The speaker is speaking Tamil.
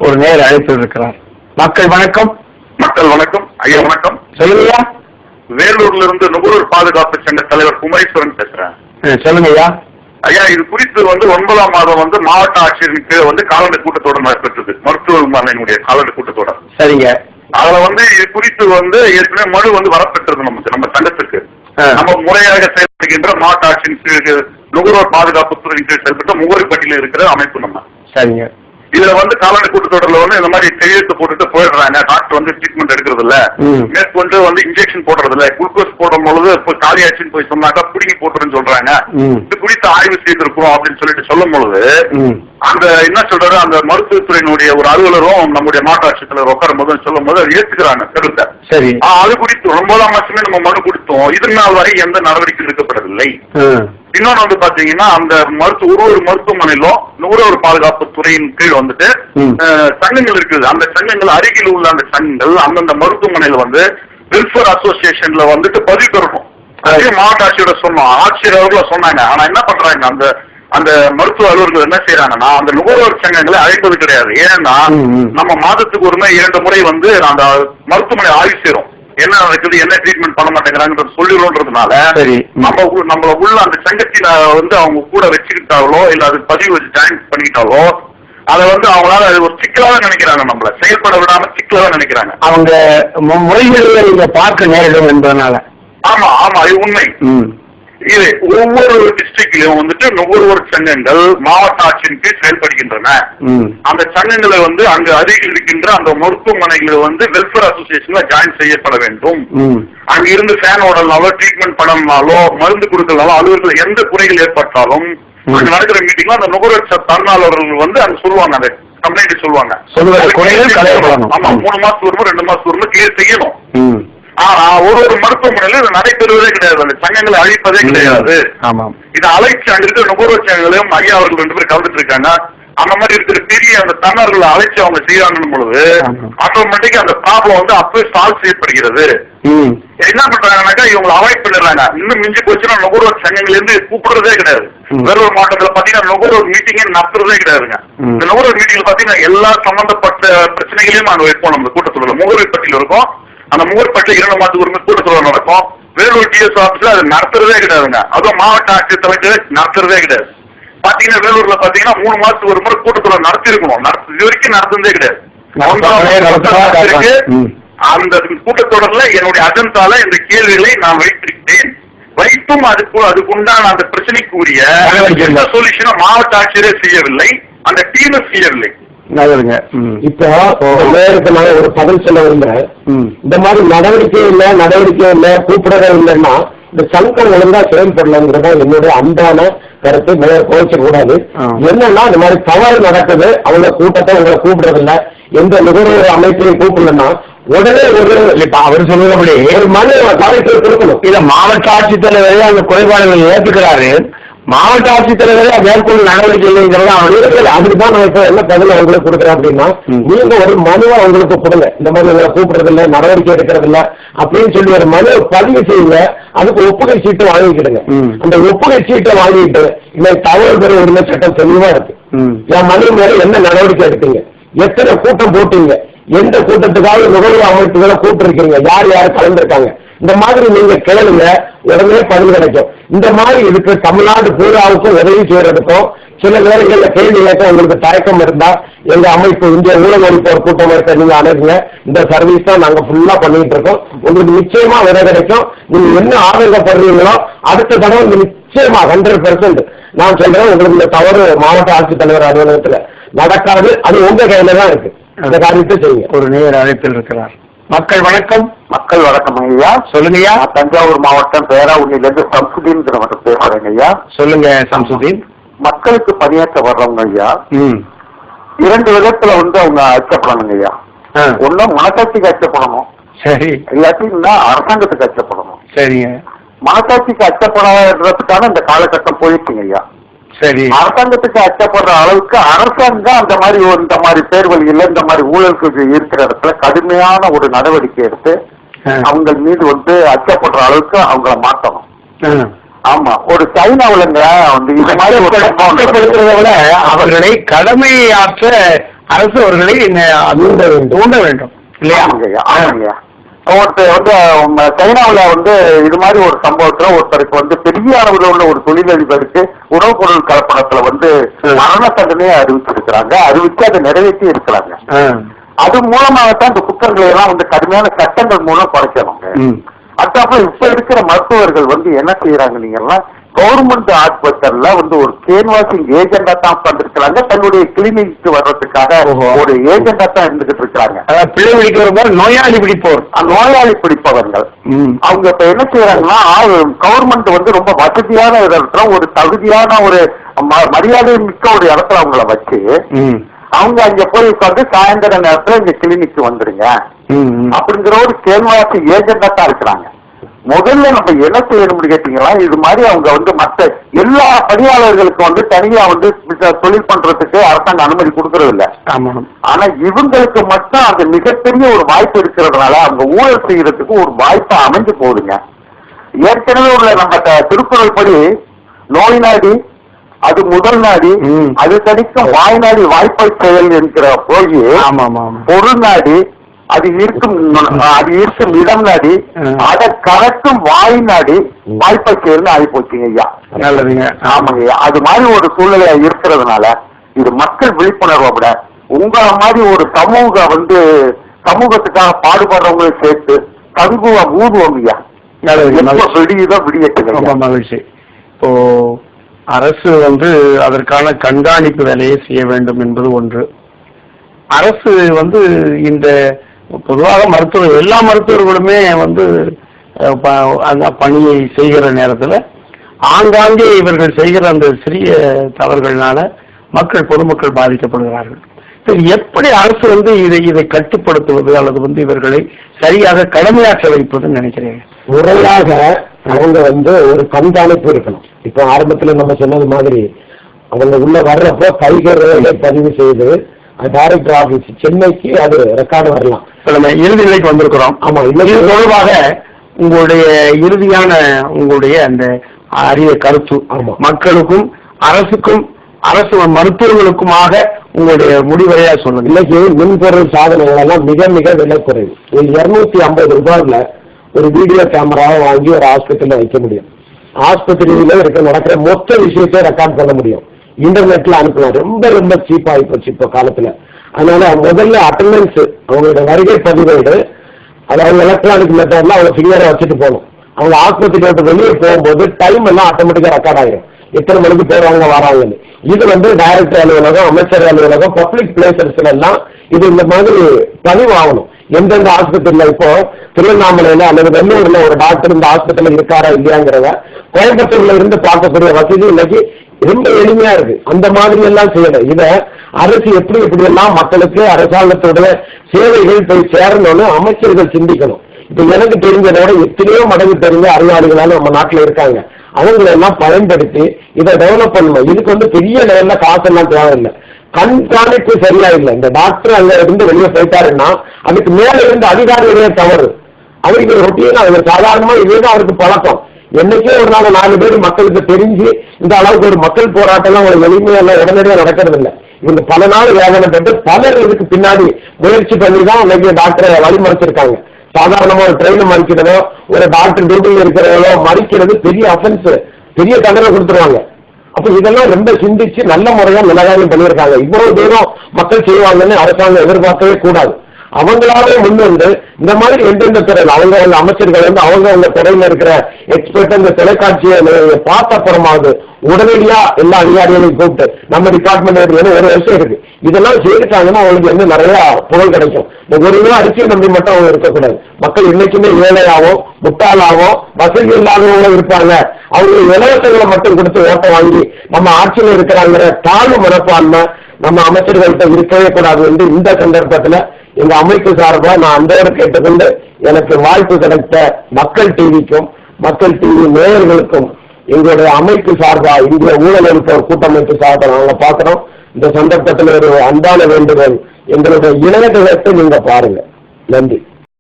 ஒரு நேர் அழைப்பில் இருக்கிறார். மக்கள் வணக்கம். மக்கள் வணக்கம். ஐயா வணக்கம். சொல்லுங்கய்யா. வேலூர்ல இருந்து நுகர்வோர் பாதுகாப்பு சங்க தலைவர் குமரேஸ்வரன் பேசுறேன். சொல்லுங்கய்யா. ஐயா, இது குறித்து 9ஆம் மாதம் மாவட்ட ஆட்சியருக்கு காலண்டர் கூட்டத்தொடர் நடைபெற்றது. மருத்துவமனையினுடைய காலண்டர் கூட்டத்தொடர். சரிங்க. அதுல இது குறித்து ஏற்கனவே மனு வரப்பெற்றது நம்ம சங்கத்துக்கு. நம்ம முறையாக செயல்படுகின்ற மாவட்ட ஆட்சியின் நுகர்வோர் பாதுகாப்பு துறையின் கீழ் செயல்பட்ட முகவர் பட்டியலில் இருக்கிற அமைப்பு நம்ம. சரிங்க. இதுல காலண்டர் கூட்டத்தொடர்ல இந்த மாதிரி கையெழுத்து போட்டுட்டு போயிடுறாங்க. டாக்டர் ட்ரீட்மெண்ட் எடுக்கிறது இல்ல, மேற்கொண்டு இன்ஜெக்ஷன் போடுறது இல்ல, குளுக்கோஸ் போடும் பொழுது காலி ஆச்சுன்னு போய் சொன்னாக்கா பிடிங்கி போட்டுருன்னு சொல்றாங்க. இது குறித்து ஆய்வு செய்திருக்கிறோம் அப்படின்னு சொல்லும் பொழுது அந்த என்ன சொல்றாரு, அந்த மருத்துவத்துறையினுடைய ஒரு அலுவலரும் நம்முடைய மாவட்ட ஆட்சித்தலைவர் உட்காரும் போது சொல்லும் போது ஏற்றுக்கிறாங்க கருத்தை. சரி. அது குறித்து 9ஆம் மாசமே நம்ம மனு கொடுத்தோம். இது நாள் வரை எந்த நடவடிக்கை எடுக்கப்படவில்லை. இன்னொன்னு பாத்தீங்கன்னா அந்த ஒரு மருத்துவமனையிலும் நுகர்வோர் பாதுகாப்பு துறையின் கீழ் சங்கங்கள் இருக்குது. அந்த சங்கங்கள் அருகில் உள்ள அந்த சங்கங்கள் அந்தந்த மருத்துவமனையில வெல்ஃபேர் அசோசியேஷன்ல பதிவு பெறணும். அதே மாவட்ட ஆட்சியோட சொன்னோம், ஆட்சியர் அவர்கள சொன்னாங்க. ஆனா என்ன பண்றாங்க, அந்த மருத்துவ அலுவலர்கள் என்ன செய்யறாங்கன்னா அந்த நுகர்வோர் சங்கங்களை அழைப்பது கிடையாது. ஏன்னா நம்ம மாதத்துக்கு ஒரு 2 முறை அந்த மருத்துவமனை ஆய்வு செய்யறோம். என்ன நடக்குது, என்ன ட்ரீட்மெண்ட் பண்ண மாட்டேங்கிறாங்க சொல்லிடுறதுனால நம்மள உள்ள அந்த சங்கத்தில அவங்க கூட வச்சுக்கிட்டாலோ இல்ல அது பதிவு வச்சு ஜாயின் பண்ணிக்கிட்டாலோ அதை அவங்களால அது ஒரு சிக்கலாக நினைக்கிறாங்க. நம்மள செயல்பட விடாம சிக்கலாக நினைக்கிறாங்க. அவங்க முறைகளை நீங்க பார்க்க நேரிடும் என்பதனால. ஆமா ஆமா, இது உண்மை. இது ஒவ்வொரு டிஸ்ட்ரிக்ட்லயும் நுகர்வோர் சங்கங்கள் மாவட்ட ஆட்சியின் கீழ் செயல்படுகின்றன. அந்த சங்கங்களை அங்கு அருகில் இருக்கின்ற அந்த மருத்துவமனைகளை வெல்ஃபேர் அசோசியேஷன்ல ஜாயின் செய்யப்பட வேண்டும். அங்க இருந்து ஃபேன் ஓடனாலோ ட்ரீட்மெண்ட் பண்ணனாலோ மருந்து கொடுக்கறனாலோ அலுவலர்கள் எந்த குறைகள் ஏற்பட்டாலும் அங்க நடக்கிற மீட்டிங்ல அந்த நுகர்வோர் தன்னாளர்கள் அங்க சொல்லுவாங்க, அந்த கம்ப்ளைண்ட் சொல்லுவாங்க. ஆமா, 3 மாசத்துக்கு ஒரு 2 மாசத்துக்கு ஒரு கிளியர் செய்யணும். ஆனா ஒரு மருத்துவமனையில இது நடைபெறுவதே கிடையாது. அந்த சங்கங்களை அழிப்பதே கிடையாது. இதை அழைச்சு அங்க இருக்கிற நுகர்வோர் சங்கங்களையும் ஐயா அவர்கள் 2 பேர் கலந்துட்டு இருக்காங்க. அந்த மாதிரி இருக்கிற பெரிய அந்த தன்னர்களை அழைச்சு அவங்க செய்யறாங்கன்னு பொழுது ஆட்டோமேட்டிக்கா அந்த ப்ராப்ளம் அப்பவே சால்வ் செய்யப்படுகிறது. என்ன பண்றாங்கன்னாக்கா இவங்களை அவாய்ட் பண்ணிடுறாங்க. இன்னும் மிஞ்சி போச்சுன்னா நுகர்வோர் சங்கங்கள் இருந்து கூப்பிடுறதே கிடையாது. வேலூர் மாவட்டத்துல பாத்தீங்கன்னா நுகர்வோர் மீட்டிங்கே நடத்துறதே கிடையாதுங்க. இந்த நுகர்வோர் மீட்டிங்ல பாத்தீங்கன்னா எல்லா சம்பந்தப்பட்ட பிரச்சனைகளையும் நாங்க வைப்போம். நம்ம கூட்டத்தில் முகவர் பட்டியல் இருக்கும். அந்த முகர்பட்டில 2 மாதத்துக்கு ஒரு கூட்டத்தொடர் நடக்கும். வேலூர் டிஎஸ் ஆபீஸ்ல அது நடத்துறதே கிடையாதுங்க. அதுவும் மாவட்ட ஆட்சியர் தலைவர் நடத்துறதே கிடையாது. பாத்தீங்கன்னா வேலூர்ல பாத்தீங்கன்னா 3 மாசத்துக்கு ஒரு முறை கூட்டத்தொடர் நடத்தி இருக்கணும். இது வரைக்கும் நடத்துறதே கிடையாது. அந்த கூட்டத்தொடர்ல என்னுடைய அஜெண்டால இந்த கேள்விகளை நான் வைத்திருக்கிறேன். வைத்தும் அதுக்குண்டான அந்த பிரச்சனைக்குரிய சொல்யூஷனை மாவட்ட ஆட்சியரே செய்யவில்லை, அந்த டீம் செய்யவில்லை. இப்போ ஒரு பதில் சொல்ல விரும்புறேன். இந்த மாதிரி நடவடிக்கை இல்ல கூப்பிடவே இல்லைன்னா இந்த சங்கம் ஒழுங்கா செயல்படலங்கிறத என்னுடைய அன்பான கருத்து. கோவிச்ச கூடாது. என்னன்னா இந்த மாதிரி தவறு நடக்குது, அவங்க கூட்டத்தை உங்களை கூப்பிடுறது இல்ல, எந்த நுகர்வோர் அமைப்பையும் கூப்பிடலன்னா உடனே அவர் சொல்றபடி ஒரு மனு கலெக்டர் கொடுக்கணும். இதை மாவட்ட ஆட்சித்தலைவரே அந்த குறைபாடுகளை ஏற்றுக்கிறாரு. மாவட்ட ஆட்சித்தலைவரே மேற்கொண்டு நடவடிக்கை இல்லைங்கிறத அவர் இருக்கிறது. அதுக்குதான் நான் இப்ப என்ன பதில் அவங்களுக்கு கொடுக்குறேன் அப்படின்னா, நீங்க ஒரு மனுவை அவங்களுக்கு கொடுங்க. இந்த மாதிரி உங்களை கூப்பிடுறது இல்லை, நடவடிக்கை எடுக்கிறது இல்லை அப்படின்னு சொல்லி ஒரு மனு பதிவு செய்யுங்க. அதுக்கு ஒப்புகை சீட்டு வாங்கிக்கிடுங்க. அந்த ஒப்புகை சீட்டை வாங்கிட்டு இன்னைக்கு தகவல் பெற உரிமை சட்டம் தெளிவா இருக்கு. என் மனு மேல என்ன நடவடிக்கை எடுத்தீங்க, எத்தனை கூட்டம் போட்டீங்க, எந்த கூட்டத்துக்காக நுகர்வோர் அமைப்புகளை கூப்பிட்டுருக்கீங்க, யார் யார் கலந்துருக்காங்க, இந்த மாதிரி நீங்க கேளுங்க, உடனே பதில் கிடைக்கும். இந்த மாதிரி இதுக்கு தமிழ்நாடு பூராவுக்கும் உதவி செய்யறதுக்கும் சில நேரங்கள்ல கேள்வி கேட்க உங்களுக்கு தயக்கம் இருந்தா எங்க அமைப்பு இந்திய ஊழல் ஒழிப்போர் கூட்டமைப்பை நீங்க அணுகுங்க. இந்த சர்வீஸ் தான் நாங்க ஃபுல்லா பண்ணிட்டு இருக்கோம். உங்களுக்கு நிச்சயமா விலை கிடைக்கும். நீங்க என்ன ஆதங்கப்படுறீங்களோ அடுத்த தடவை நிச்சயமா 100% நான் சொல்றேன். உங்களுக்கு இந்த தவறு மாவட்ட ஆட்சித்தலைவர் அலுவலகத்துல நடக்காது. அது உங்க கையில தான் இருக்கு. அந்த காரியத்தை செய்யுங்க. ஒரு நேர் அழைப்பில் இருக்கிறார். மக்கள் வணக்கம். மக்கள் வணக்கம் ஐயா. சொல்லுங்க ஐயா. தஞ்சாவூர் மாவட்டம் பேராவூர்ல சம்சுதீன் பேசுறேங்க ஐயா. சொல்லுங்க சம்சுதீன். மக்களுக்கு பணியாற்ற வர்றவங்க ஐயா 2 விதத்துல அவங்க அச்சப்படணுங்க ஐயா. ஒண்ணு மனசாட்சிக்கு அச்சப்படணும். சரி. இல்லாட்டின்னா அரசாங்கத்துக்கு அச்சப்படணும். சரிங்க. மனசாட்சிக்கு அச்சப்படாததுக்கான இந்த காலகட்டம் போயிடுச்சுங்க ஐயா. சரி. அரசாங்கத்துக்கு அச்சப்படுற அளவுக்கு அரசாங்கம் இந்த மாதிரி பேர்வழியில இந்த மாதிரி ஊழலுக்கு இருக்கிற இடத்துல கடுமையான ஒரு நடவடிக்கை எடுத்து அவங்க மீது அச்சப்படுற அளவுக்கு அவங்கள மாற்றணும். ஆமா, ஒரு சைனாவுலங்க இது மாதிரி விட அவர்களை கடமையாற்ற அரசு அவர்களை தூண்ட வேண்டும் இல்லையா? ஆமாங்கய்யா. ஒருத்தர் வந்து சைனாவுல வந்து இது மாதிரி ஒரு சம்பவத்துல ஒருத்தருக்கு வந்து பெரிய அளவுல உள்ள ஒரு தொழிலதிபருக்கு உணவுப் பொருள் கலப்படத்துல வந்து மரண தண்டனையை அறிவிச்சிருக்கிறாங்க. அறிவிச்சு அதை நிறைவேற்றி இருக்கிறாங்க. அது மூலமாகத்தான் இந்த குற்றங்களை எல்லாம் வந்து கடுமையான சட்டங்கள் மூலம் குறைக்கணும். அதுக்கப்புறம் இப்ப இருக்கிற மருத்துவர்கள் வந்து என்ன செய்யறாங்க, நீங்கெல்லாம் கவர்மெண்ட் ஹாஸ்பிட்டல்ல வந்து ஒரு கேன்வாசிங் ஏஜெண்டா தான் பண்ணிருக்கிறாங்க. தன்னுடைய கிளினிக்கு வர்றதுக்காக ஒரு ஏஜெண்டா தான் இருந்துகிட்டு இருக்கிறாங்க. நோயாளி பிடிப்பவர்கள் அவங்க இப்ப என்ன செய்யறாங்கன்னா, கவர்மெண்ட் வந்து ரொம்ப வசதியான இடத்துல ஒரு தகுதியான ஒரு மரியாதை மிக்க ஒரு இடத்துல அவங்கள வச்சு அவங்க அங்க போய் உட்காந்து சாயந்தர நேரத்துல இங்க கிளினிக்கு வந்துருங்க அப்படிங்கிற ஒரு கேன்வாசி ஏஜெண்டா தான் இருக்கிறாங்க. முதல்ல நம்ம என்ன செய்யணும்னு கேட்டீங்கன்னா, இது மாதிரி அவங்க வந்து மற்ற எல்லா பணியாளர்களுக்கும் வந்து தனியா வந்து தொழில் பண்றதுக்கு அரசாங்கம் அனுமதி கொடுக்கறது இல்ல. ஆனா இவங்களுக்கு மட்டும் அந்த மிகப்பெரிய ஒரு வாய்ப்பு இருக்கிறதுனால அவங்க ஊழல் செய்யறதுக்கு ஒரு வாய்ப்பா அமைஞ்சு போகுதுங்க. ஏற்கனவே உள்ள நம்ம திருக்குறள் படி நோய் நாடி அது முதல் நாடி, அது தனிக்கும் வாய் நாடி வாய்ப்பை செயல் என்கிற போய் பொருள் நாடி அது இருக்கும் இடம் நாடி அதை கலக்கும் வாய் நாடி வாய்ப்பை செயல்னு ஆகி போச்சுங்க ஐயா. நல்லதுங்க. ஆமாங்க ஐயா. அது மாதிரி ஒரு சூழ்நிலையா இருக்கிறதுனால இது மக்கள் விழிப்புணர்வை விட உங்களை மாதிரி ஒரு சமூகத்துக்காக பாடுபடுறவங்களை சேர்த்து தங்குவா ஊதுவோம் ஐயா. விடியுதான் விடியட்டுங்க. மகிழ்ச்சி. இப்போ அரசு வந்து அதற்கான கண்காணிப்பு வேலையை செய்ய வேண்டும் என்பது ஒன்று. அரசு வந்து இந்த பொதுவாக எல்லா மருத்துவர்களுமே வந்து அந்த பணியை செய்கிற நேரத்தில் ஆங்காங்கே இவர்கள் செய்கிற அந்த சிறிய தவறுகள்னால பொதுமக்கள் பாதிக்கப்படுகிறார்கள். எப்படி அரசு வந்து இதை கட்டுப்படுத்துவது அல்லது வந்து இவர்களை சரியாக கடமையாற்ற வைப்பதுன்னு நினைக்கிறேன். முறையாக அவங்க வந்து ஒரு கண்காணிப்பு இருக்கணும். இப்ப ஆரம்பத்துல நம்ம சொன்னது மாதிரி அவங்க உள்ள வர்றப்போ கைகளை பதிவு செய்து டைரக்டர் ஆபீஸ் சென்னைக்கு அது ரெக்கார்டு வரலாம். நம்ம இறுதி நிலைக்கு வந்திருக்கிறோம். ஆமா, இது தொடர்பாக உங்களுடைய இறுதியான அந்த அரிய கருத்து மக்களுக்கும் அரசுக்கும் அரசு மருத்துவர்களுக்குமாக உங்களுடைய முடிவரையா சொல்லுங்க. இன்னைக்கு மின்பொருள் சாதனங்கள் எல்லாம் மிக மிக விலை குறைவு. 250 ரூபாய்ல ஒரு வீடியோ கேமராவை வாங்கி ஒரு ஆஸ்பத்திரியில வைக்க முடியும். ஆஸ்பத்திரியில நடக்கிற மொத்த விஷயத்தை ரெக்கார்ட் பண்ண முடியும். இன்டர்நெட்ல அனுப்பலாம். ரொம்ப ரொம்ப சீப் ஆகி போச்சு இப்போ காலத்துல. அதனால முதல்ல அட்டண்டன்ஸ் அவங்களோட வருகை பதிவேடு, அதாவது எலக்ட்ரானிக் மெத்தட்ல அவங்க ஃபிங்கரை வச்சுட்டு போகணும். அவங்க ஆஸ்பத்திரி விட்டு வெளியே போகும்போது டைம் எல்லாம் ஆட்டோமேட்டிக்கா ரெக்கார்ட் ஆகிடும். எத்தனை மணிக்கு போறாங்க வராங்கன்னு. இது வந்து டைரக்டர் அலுவலகம், அமைச்சர் அலுவலகம், பப்ளிக் பிளேசஸ்ல எல்லாம் இது இந்த மாதிரி பதிவு ஆகணும். எந்தெந்த ஆஸ்பத்திரியில இப்போ திருவண்ணாமலையில அல்லது வெள்ளூர்ல ஒரு டாக்டர் இந்த ஆஸ்பத்திரியில இருக்காரா இல்லையாங்கிறத கோயம்புத்தூர்ல இருந்து பார்க்கக்கூடிய வசதி இன்னைக்கு ரொம்ப எளிமையா இருக்கு. அந்த மாதிரி எல்லாம் செய்யணும். இத அரசு எப்படி எல்லாம் மக்களுக்கு அரசாங்கத்துடைய சேவைகள் போய் சேரணும்னு அமைச்சர்கள் சிந்திக்கணும். இப்ப எனக்கு தெரிஞ்சதோட எத்தனையோ மடங்கு தெரிஞ்ச அறிவாளிகளால நம்ம நாட்டுல இருக்காங்க. அவங்களை எல்லாம் பயன்படுத்தி இதை டெவலப் பண்ணணும். இதுக்கு வந்து பெரிய லெவல்ல காசெல்லாம் தேவையில்லை. கண்காணிப்பு சரியா இல்லை. இந்த டாக்டர் அங்க இருந்து வெளியே போயிட்டாருன்னா அதுக்கு மேல இருந்து அதிகாரிகளே தவறு. அவருக்கு ரொட்டீனா சாதாரணமா இதுதான் அவருக்கு பழக்கம். என்னைக்கே ஒரு நாள் 4 பேர் மக்களுக்கு தெரிஞ்சு இந்த அளவுக்கு ஒரு மக்கள் போராட்டம் எல்லாம் ஒரு எளிமையெல்லாம் உடனடியா நடக்கிறது இல்லை. இவங்க பல நாள் வேதனை பெற்று பலர் இதுக்கு பின்னாடி முயற்சி பண்ணி தான் இன்னைக்கு டாக்டரை வழிமறைச்சிருக்காங்க. சாதாரணமா ஒரு ட்ரெயினை மறிக்கிறதோ ஒரு டாக்டர் டியூட்டியில் இருக்கிறதோ மறிக்கிறது பெரிய அஃபென்ஸ், பெரிய தண்டனை கொடுத்துருவாங்க. அப்ப இதெல்லாம் ரொம்ப சிந்திச்சு நல்ல முறையா நிலகாரியம் பண்ணியிருக்காங்க. இவ்வளவு தூரம் மக்கள் செய்வாங்கன்னு அரசாங்கம் எதிர்பார்க்கவே கூடாது. அவங்களாவே முன் வந்து இந்த மாதிரி எந்தெந்த துறையில் அவங்க அமைச்சர்கள் வந்து அவங்க துறையில இருக்கிற எக்ஸ்பர்ட் இந்த தொலைக்காட்சியை பார்த்த அப்புறமாவது உடனடியா எல்லா அதிகாரிகளையும் கூப்பிட்டு நம்ம டிபார்ட்மெண்ட் ஒரு விஷயம் இருக்கு இதெல்லாம் செய்துட்டாங்கன்னா அவங்களுக்கு வந்து நிறைய புகழ் கிடைக்கும். இந்த ஒரு நாள் அரிசியை நம்பி மட்டும் அவங்க இருக்கக்கூடாது. மக்கள் இன்னைக்குமே ஏழையாவோ முட்டாளாவோ வசதி இல்லாதவங்களும் இருப்பாங்க. அவங்களுக்கு இலவசங்களை மட்டும் கொடுத்து ஓட்ட வாங்கி நம்ம ஆட்சியில் இருக்கிறாங்கிற தாழ்வு மனப்பான்மை நம்ம அமைச்சர்கள்ட்ட இருக்கவே கூடாது என்று இந்த சந்தர்ப்பத்துல எங்க அமைப்பு சார்பா நான் அந்தோடு கேட்டுக்கொண்டு எனக்கு வாய்ப்பு கிடைத்த மக்கள் டிவிக்கும் மக்கள் டிவி நேயர்களுக்கும் எங்களுடைய அமைப்பு சார்பா இந்திய ஊழல் ஒழிப்போர் கூட்டமைப்பு சார்பா நாங்க பாக்குறோம். இந்த சந்தர்ப்பத்தில் ஒரு அன்பான வேண்டுகோள், எங்களுடைய இணையதளத்தை நீங்க பாருங்க. நன்றி.